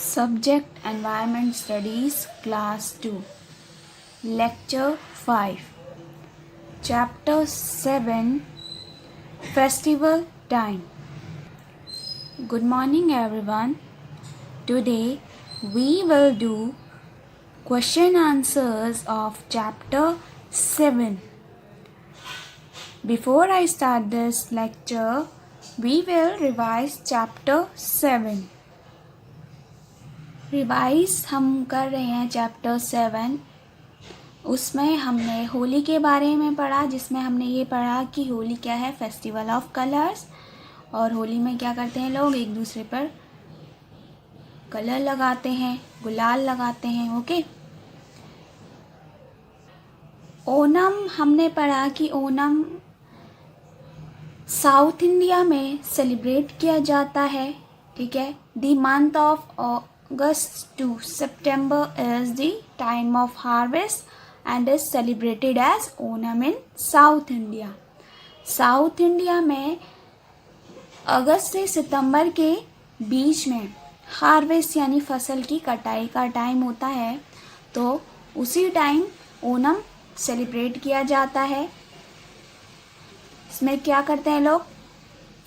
Subject Environment Studies Class 2 Lecture 5 Chapter 7 Festival Time. Good morning everyone. Today we will do question answers of Chapter 7. Before I start this lecture, we will revise Chapter 7. Revise हम कर रहे हैं chapter 7. उसमें हमने होली के बारे में पढ़ा, जिसमें हमने ये पढ़ा कि होली क्या है, फेस्टिवल ऑफ कलर्स. और होली में क्या करते हैं लोग, एक दूसरे पर कलर लगाते हैं, गुलाल लगाते हैं. ओके. ओणम हमने पढ़ा कि ओणम साउथ इंडिया में सेलिब्रेट किया जाता है. ठीक है. The month of August to September is the time of harvest and is celebrated as Onam in South India. South India में अगस्त से सितंबर के बीच में हार्वेस्ट यानी फसल की कटाई का टाइम होता है, तो उसी टाइम ओणम सेलिब्रेट किया जाता है. इसमें क्या करते हैं लोग,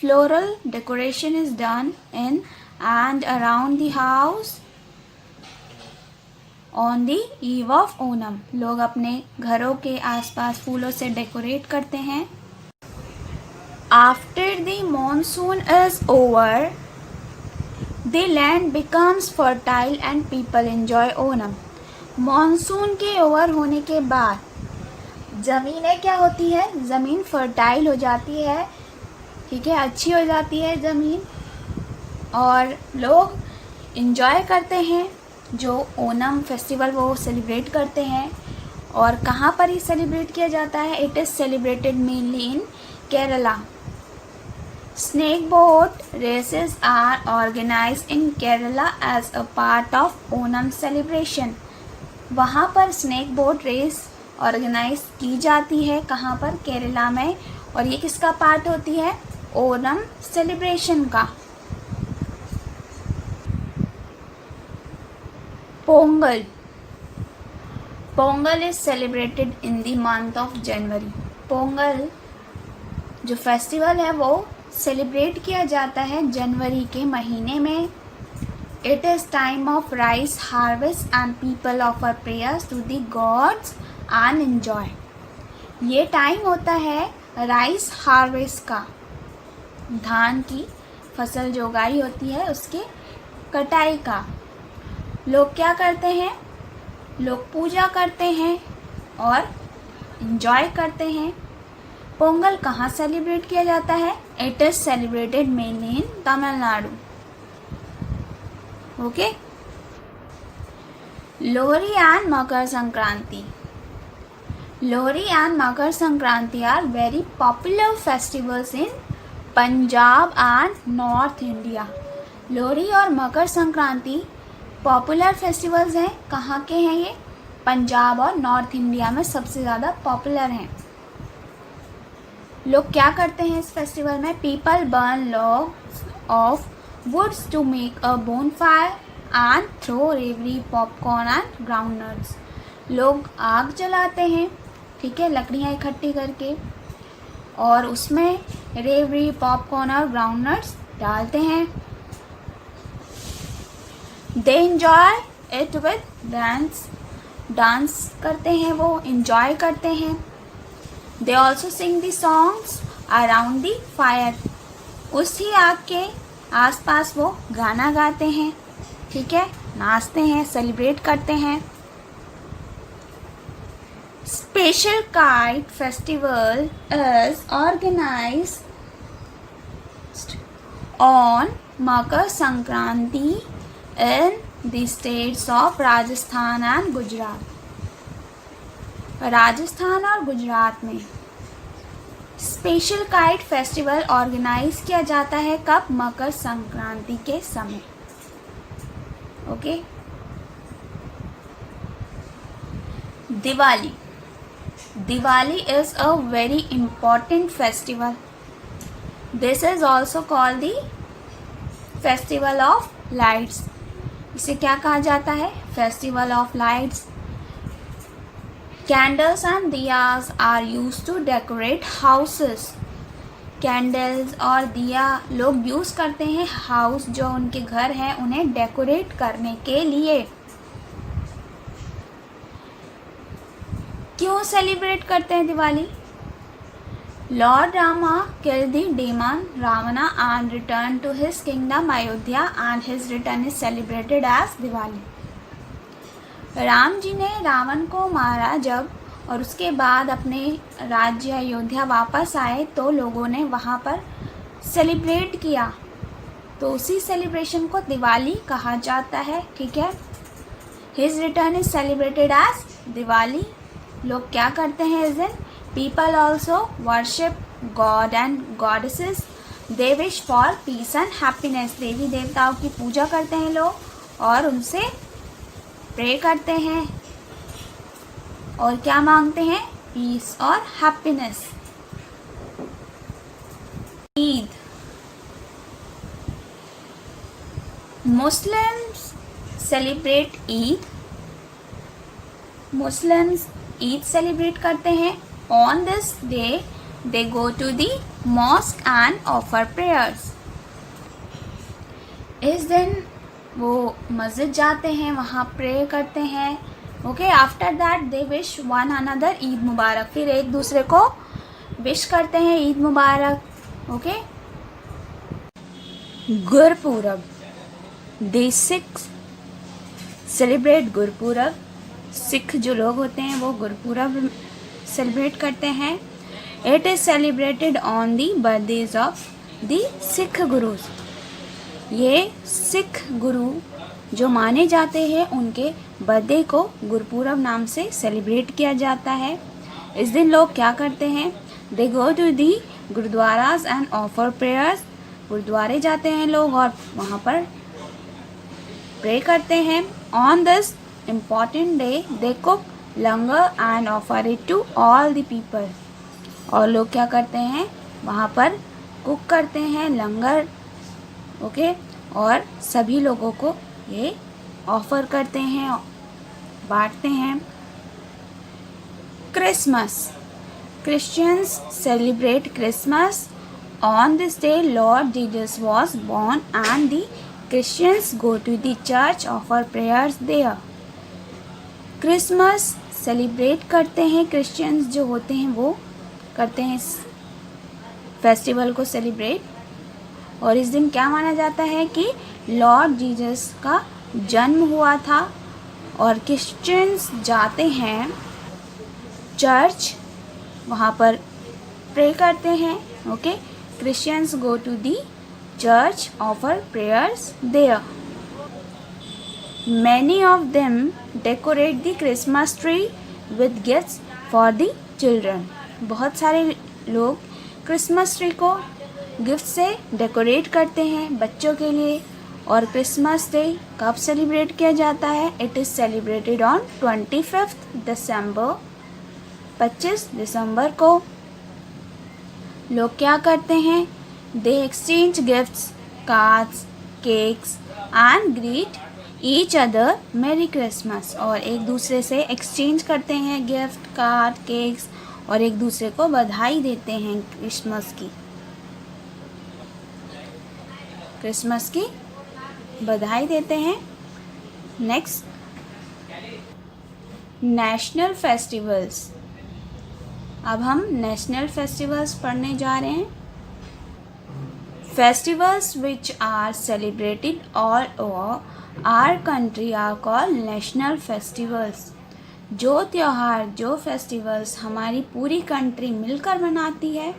floral decoration is done in and around the house on the eve of Onam. लोग अपने घरों के आसपास फूलों से डेकोरेट करते हैं. After the monsoon is over, the land becomes fertile and people enjoy Onam. Monsoon के ओवर होने के बाद ज़मीनें क्या होती है, ज़मीन फर्टाइल हो जाती है. ठीक है, अच्छी हो जाती है ज़मीन और लोग इन्जॉय करते हैं. जो ओणम फेस्टिवल वो सेलिब्रेट करते हैं. और कहाँ पर ही सेलिब्रेट किया जाता है, it is celebrated mainly in Kerala. Snake boat races are organised in Kerala as a part of Onam celebration. वहाँ पर स्नेक बोट रेस ऑर्गेनाइज की जाती है. कहाँ पर, केरला में. और ये किसका पार्ट होती है, ओणम सेलिब्रेशन का. Pongal. Pongal is celebrated in the month of January. Pongal जो फेस्टिवल है वो सेलिब्रेट किया जाता है जनवरी के महीने में. It is time of rice harvest and people offer prayers to the gods and enjoy. ये टाइम होता है राइस हार्वेस्ट का, धान की फसल जो उगाई होती है उसके कटाई का. लोग क्या करते हैं, लोग पूजा करते हैं और इन्जॉय करते हैं. पोंगल कहाँ सेलिब्रेट किया जाता है, it is celebrated mainly in Tamil Nadu. Okay. Lohri and Makar Sankranti. Lohri and Makar Sankranti are very popular festivals in Punjab and north India. Lohri और मकर संक्रांति पॉपुलर फेस्टिवल्स हैं. कहाँ के हैं ये, पंजाब और नॉर्थ इंडिया में सबसे ज़्यादा पॉपुलर हैं. लोग क्या करते हैं इस फेस्टिवल में, people burn logs of woods to make a bonfire and throw revdi popcorn and groundnuts. लोग आग जलाते हैं, ठीक है, लकड़ियाँ इकट्ठी करके, और उसमें रेवड़ी, पॉपकॉर्न और ग्राउंडनट्स डालते हैं. They enjoy it with dance. Dance करते हैं, वो इन्जॉय करते हैं. They also sing the songs around the fire. उसी आग के आसपास वो गाना गाते हैं. ठीक है, नाचते हैं, सेलिब्रेट करते हैं. Special kite festival is organised on Makar Sankranti in the states of Rajasthan and Gujarat. Rajasthan और गुजरात में स्पेशल काइट फेस्टिवल ऑर्गेनाइज किया जाता है. कब, मकर संक्रांति के समय. Okay. Diwali. Diwali is a very important festival. This is also called the festival of lights. इसे क्या कहा जाता है? Festival of lights. Candles and diyas are used to decorate houses. Candles और दिया लोग यूज़ करते हैं हाउस, जो उनके घर हैं, उन्हें डेकोरेट करने के लिए। क्यों सेलिब्रेट करते हैं Diwali? Lord Rama killed the demon Ravana and returned to his kingdom Ayodhya, and his return is celebrated as Diwali. Ram ji ने रावण को मारा जब, और उसके बाद अपने राज्य अयोध्या वापस आए तो लोगों ने वहाँ पर सेलिब्रेट किया, तो उसी सेलिब्रेशन को दिवाली कहा जाता है। ठीक है, his return is celebrated as Diwali. लोग क्या करते हैं इस दिन? People also worship god and goddesses. They wish for peace and happiness. देवी देवताओं की पूजा करते हैं लोग और उनसे प्रे करते हैं और क्या मांगते हैं? पीस और happiness. Eid. Muslims celebrate Eid. Muslims Eid celebrate करते हैं। On this day they go to the mosque and offer prayers. इस दिन वो मस्जिद जाते हैं, वहाँ प्रे करते हैं। Okay, after that they wish one another Eid Mubarak. फिर एक दूसरे को विश करते हैं Eid Mubarak. Okay, Gurpurab. They Sikhs celebrate Gurpurab. Sikh जो लोग होते हैं वो गुरपूरब सेलिब्रेट करते हैं। It is celebrated on the birthdays of the Sikh gurus. ये सिख गुरु जो माने जाते हैं उनके बर्थडे को गुरपूरब नाम से सेलिब्रेट किया जाता है। इस दिन लोग क्या करते हैं? They go to the gurdwaras and offer prayers. गुरुद्वारे जाते हैं लोग और वहाँ पर प्रे करते हैं। On this important day they cook langar and offer it to all the people. और लोग क्या करते हैं? वहाँ पर कुक करते हैं लंगर। ओके, और सभी लोगों को ये ऑफ़र करते हैं, बांटते हैं। Christmas. Christians celebrate Christmas. On this day Lord Jesus was born and the Christians go to the church offer prayers there. Christmas celebrate करते हैं, क्रिश्चियंस जो होते हैं वो करते हैं इस फेस्टिवल को सेलिब्रेट। और इस दिन क्या माना जाता है कि लॉर्ड जीसस का जन्म हुआ था। और क्रिश्चियंस जाते हैं चर्च, वहाँ पर प्रे करते हैं। Okay, Christians go to the church offer prayers there. Many of them decorate the Christmas tree with gifts for the children. बहुत सारे लोग क्रिसमस ट्री को गिफ्ट से डेकोरेट करते हैं बच्चों के लिए। और क्रिसमस डे कब सेलिब्रेट किया जाता है? इट इज़ सेलिब्रेटेड ऑन 25 दिसंबर। 25 दिसंबर को लोग क्या करते हैं? दे exchange gifts, cards, cakes and greet each other मेरी क्रिसमस। और एक दूसरे से एक्सचेंज करते हैं गिफ्ट, कार्ड, केक्स, और एक दूसरे को बधाई देते हैं क्रिसमस की बधाई देते हैं। Next, national festivals. अब हम नेशनल फेस्टिवल्स पढ़ने जा रहे हैं। Festivals which are celebrated all over our country are called national festivals. जो त्यौहार, जो फेस्टिवल्स हमारी पूरी कंट्री मिलकर मनाती है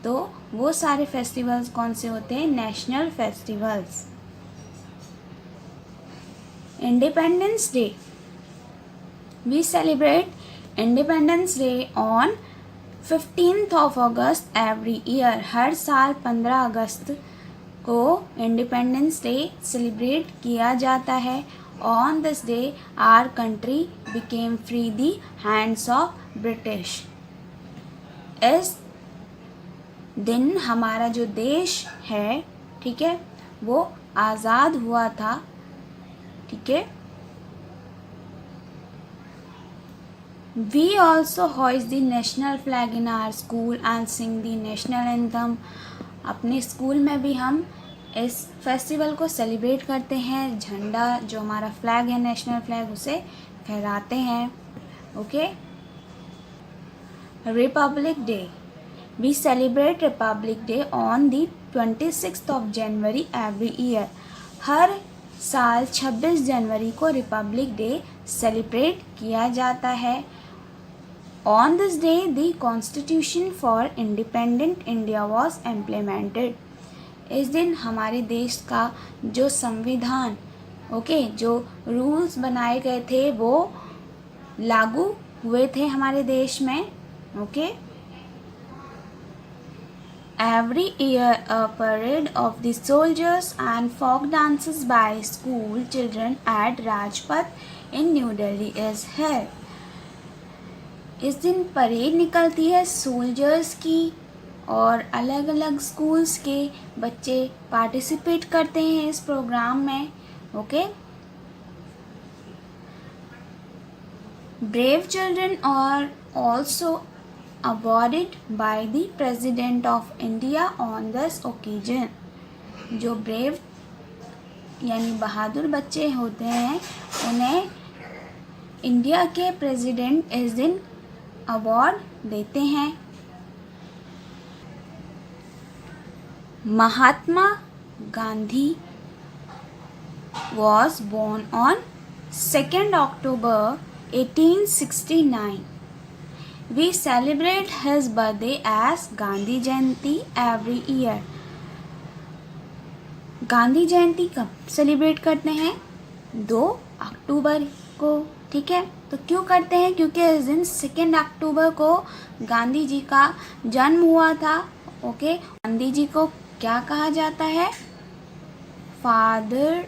तो वो सारे फेस्टिवल्स कौन से होते हैं? National festivals. Independence Day. We celebrate Independence Day on 15th of August every year. हर साल 15 अगस्त को इंडिपेंडेंस डे सेलिब्रेट किया जाता है। On this day our country became free the hands of British. इस दिन हमारा जो देश है, ठीक है, वो आज़ाद हुआ था ठीक है। We also hoist the national flag in our school and sing the national anthem. अपने स्कूल में भी हम इस फेस्टिवल को सेलिब्रेट करते हैं, झंडा जो हमारा फ्लैग है, नेशनल फ्लैग, उसे फहराते हैं। Okay. Republic Day, we celebrate Republic Day on the 26th of January every year. हर साल 26 जनवरी को रिपब्लिक डे सेलिब्रेट किया जाता है। On this day the constitution for independent India was implemented. इस दिन हमारे देश का जो संविधान, जो रूल्स बनाए गए थे वो लागू हुए थे हमारे देश में। Okay. Every year a parade of the soldiers and folk dances by school children at Rajpath in New Delhi is held. इस दिन परेड निकलती है सोल्जर्स की और अलग अलग स्कूल्स के बच्चे पार्टिसिपेट करते हैं इस प्रोग्राम में। Okay. Brave children are also awarded by the President of India on this occasion। जो ब्रेव यानी बहादुर बच्चे होते हैं उन्हें इंडिया के प्रेसिडेंट इस दिन अवार्ड देते हैं। Mahatma Gandhi was born on 2nd October 1869। We celebrate his birthday as Gandhi Jayanti every year। Gandhi जयंती कब सेलिब्रेट करते हैं? 2 अक्टूबर को। ठीक है, तो क्यों करते हैं? क्योंकि इस दिन 2 अक्टूबर को गांधी जी का जन्म हुआ था। ओके। गांधी जी को क्या कहा जाता है? Father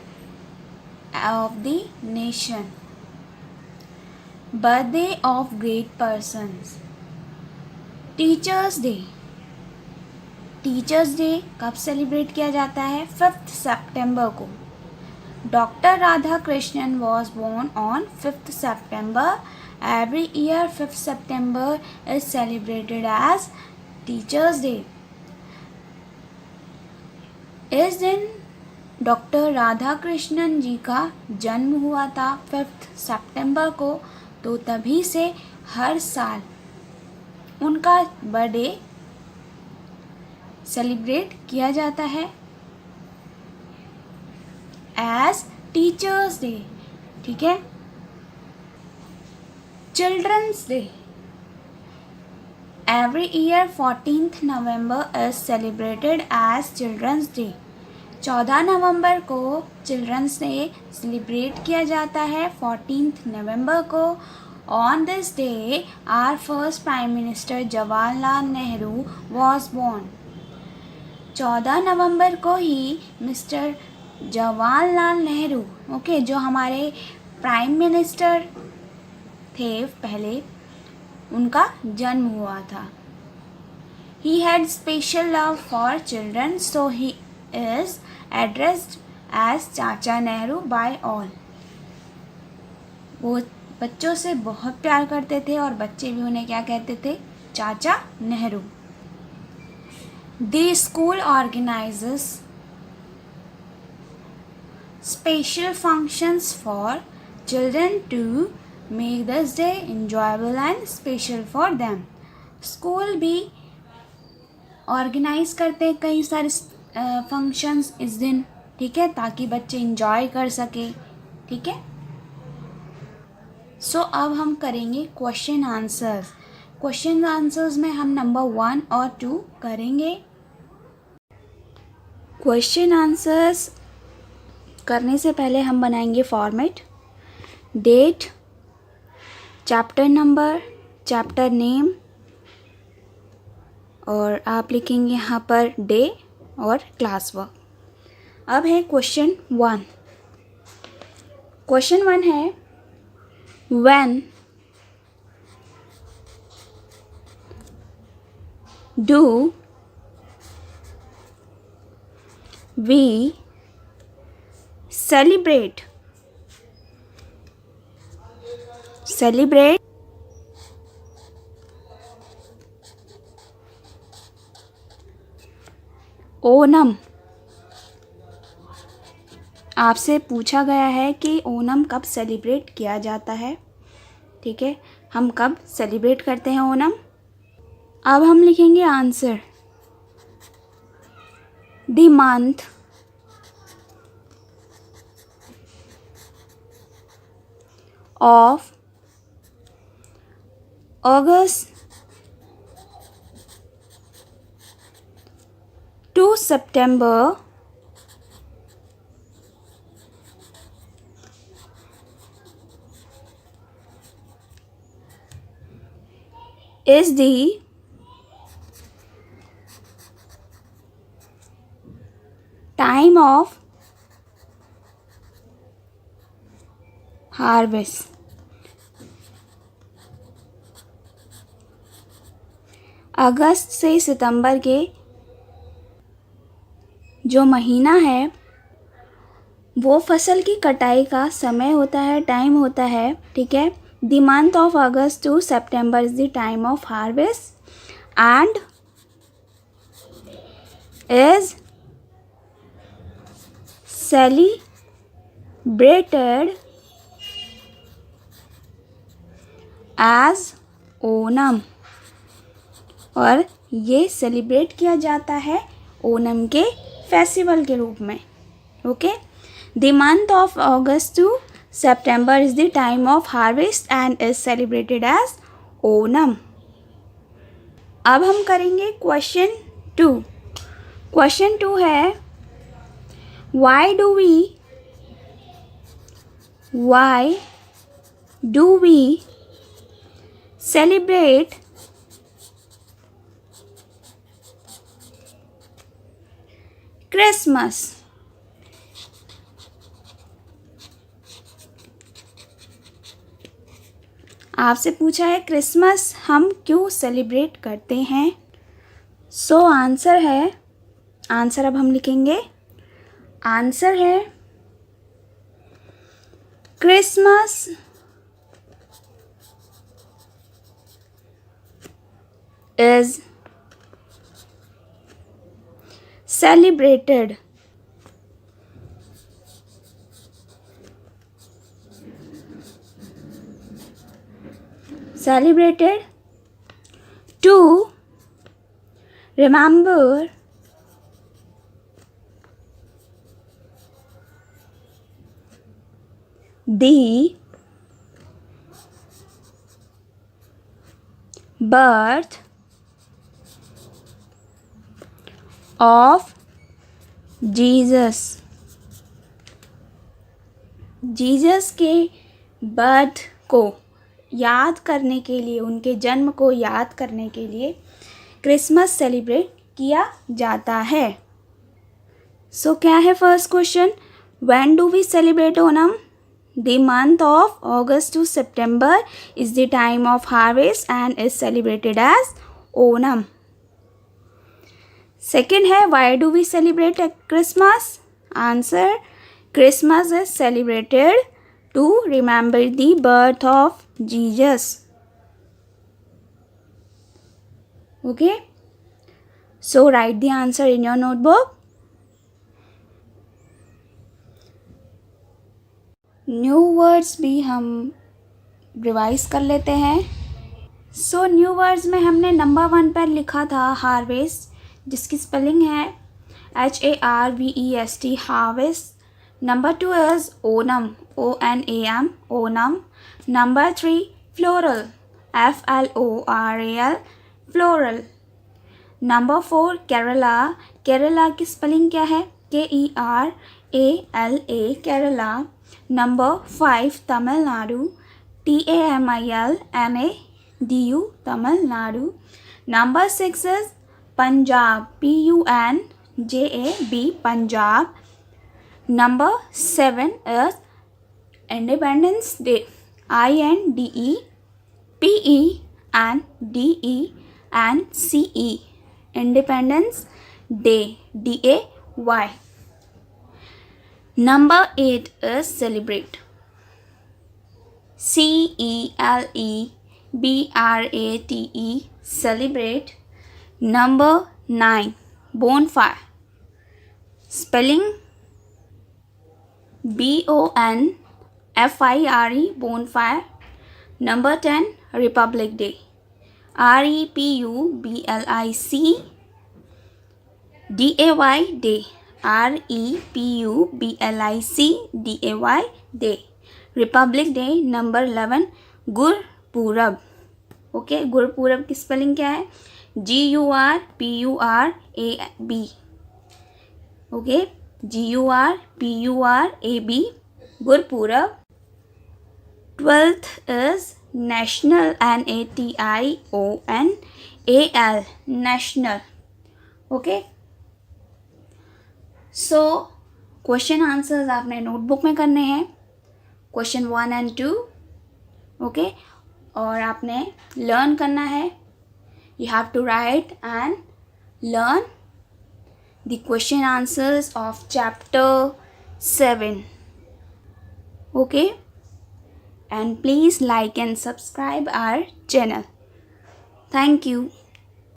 of the nation. Birthday of great persons. Teachers day. Teachers day कब सेलिब्रेट किया जाता है? 5th सितंबर को। Doctor Radha Krishnan was born on 5th September. Every year 5th September is celebrated as teachers day. इस दिन डॉक्टर राधा कृष्णन जी का जन्म हुआ था 5th सितंबर को, तो तभी से हर साल उनका बर्थडे सेलिब्रेट किया जाता है एज टीचर्स डे। ठीक है। Children's day. Every year 14th November is celebrated as children's day. 14 नवंबर को चिल्ड्रंस डे सेलिब्रेट किया जाता है 14th नवंबर को। On this day our first prime minister Jawaharlal Nehru was born. 14 नवंबर को ही मिस्टर जवाहरलाल नेहरू, जो हमारे प्राइम मिनिस्टर थे पहले, उनका जन्म हुआ था। He had special love for children, so he is addressed as Chacha Nehru bye all. वो बच्चों से बहुत प्यार करते थे और बच्चे भी उन्हें क्या कहते थे? Chacha Nehru. The school organises special functions for children to make this day enjoyable and special for them. School भी ऑर्गेनाइज करते हैं कई सारे फंक्शंस इस दिन, ठीक है, ताकि बच्चे इंजॉय कर सके। ठीक है। सो अब हम करेंगे क्वेश्चन आंसर्स। क्वेश्चन आंसर्स में हम नंबर 1 और 2 करेंगे। क्वेश्चन आंसर्स करने से पहले हम बनाएंगे format, date, chapter number, chapter name, और आप लिखेंगे यहाँ पर डे और क्लास वर्क। अब है क्वेश्चन 1। क्वेश्चन 1 है, when do we celebrate celebrate Onam. आपसे पूछा गया है कि ओनम कब सेलिब्रेट किया जाता है, ठीक है, हम कब सेलिब्रेट करते हैं ओनम। अब हम लिखेंगे answer, the month of August to September is the time of harvest। अगस्त से सितंबर के जो महीना है वो फसल की कटाई का समय होता है, टाइम होता है, ठीक है। The month of August to September is the time of harvest and is celebrated as Onam, और ये सेलिब्रेट किया जाता है ओनम के फेस्टिवल के रूप में। Okay, the month of August to September is the time of harvest and is celebrated as Onam. अब हम करेंगे क्वेश्चन 2। क्वेश्चन 2 है, why do we celebrate Christmas. आपसे पूछा है क्रिसमस हम क्यों सेलिब्रेट करते हैं। सो आंसर है, आंसर अब हम लिखेंगे, आंसर है Christmas is celebrated to remember the birth of Jesus. Jesus के बर्थ को याद करने के लिए, उनके जन्म को याद करने के लिए क्रिसमस सेलिब्रेट किया जाता है। सो क्या है first question, when do we celebrate Onam. The month of August to September is the time of harvest and is celebrated as Onam. Second है, why do we celebrate Christmas. Answer, Christmas is celebrated to remember the birth of Jesus. Okay, so write the answer in your notebook. New words भी हम revise कर लेते हैं। So new words में हमने number 1 पर लिखा था हार्वेस्ट, जिसकी स्पेलिंग है HARVEST, harvest. Number 2 is Onam, ONAM, Onam. Number 3 floral, FLORAL, floral. Number 4 Kerala, Kerala की स्पेलिंग क्या है, KERALA, Kerala. Number 5 Tamil Nadu, TAMILNADU, Tamil Nadu. Number 6 is Punjab, PUNJAB, Punjab. Number 7 is independence day, INDEPENDENCE, independence day, DAY। Number 8 is celebrate. celebrate, celebrate. Number 9, bonfire. Spelling bonfire, bonfire. Number 10, Republic Day. republic day. republic day. Republic Day. Number 11, Gurpurab. Okay, Gurpurab की spelling क्या है? GURPURAB. Okay, GURPURAB, Gurpurab. 12th is national, NATIONAL, national. Okay, so question answers आपने notebook में करने हैं, question 1 and 2. Okay, और आपने learn करना है. You have to write and learn the question answers of chapter 7. Okay, and please like and subscribe our channel. Thank you.